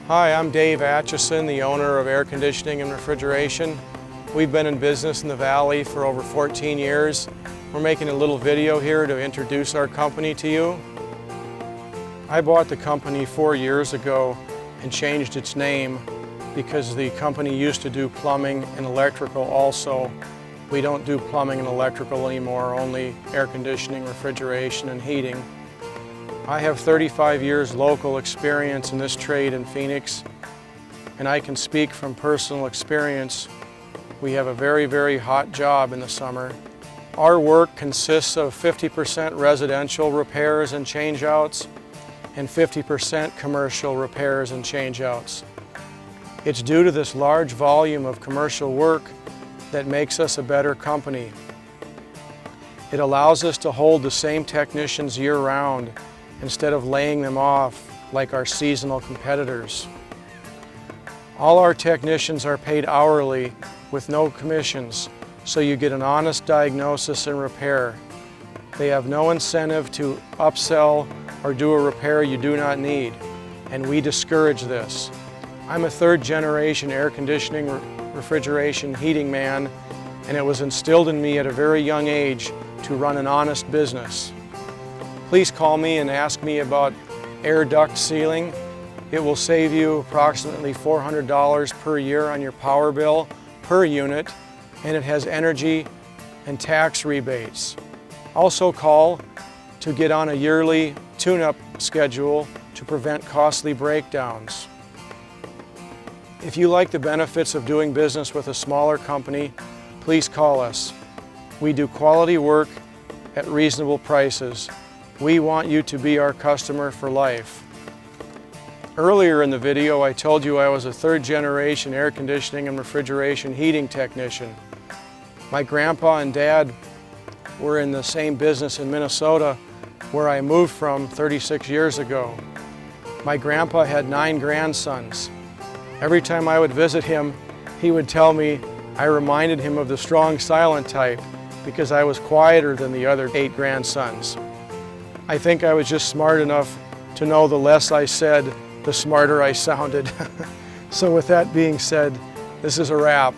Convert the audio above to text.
Hi, I'm Dave Atchison, the owner of Air Conditioning and Refrigeration. We've been in business in the Valley for over 14 years. We're making a little video here to introduce our company to you. I bought the company 4 years ago and changed its name because the company used to do plumbing and electrical also. We don't do plumbing and electrical anymore, only air conditioning, refrigeration, and heating. I have 35 years local experience in this trade in Phoenix, and I can speak from personal experience. We have a very, very hot job in the summer. Our work consists of 50% residential repairs and changeouts and 50% commercial repairs and changeouts. It's due to this large volume of commercial work that makes us a better company. It allows us to hold the same technicians year-round instead of laying them off like our seasonal competitors. All our technicians are paid hourly with no commissions, so you get an honest diagnosis and repair. They have no incentive to upsell or do a repair you do not need, and we discourage this. I'm a third-generation air conditioning, refrigeration, heating man, and it was instilled in me at a very young age to run an honest business. Please call me and ask me about air duct sealing. It will save you approximately $400 per year on your power bill per unit, and it has energy and tax rebates. Also call to get on a yearly tune-up schedule to prevent costly breakdowns. If you like the benefits of doing business with a smaller company, please call us. We do quality work at reasonable prices. We want you to be our customer for life. Earlier in the video, I told you I was a third-generation air conditioning and refrigeration heating technician. My grandpa and dad were in the same business in Minnesota, where I moved from 36 years ago. My grandpa had 9 grandsons. Every time I would visit him, he would tell me I reminded him of the strong silent type because I was quieter than the other 8 grandsons. I think I was just smart enough to know the less I said, the smarter I sounded. So with that being said, this is a wrap.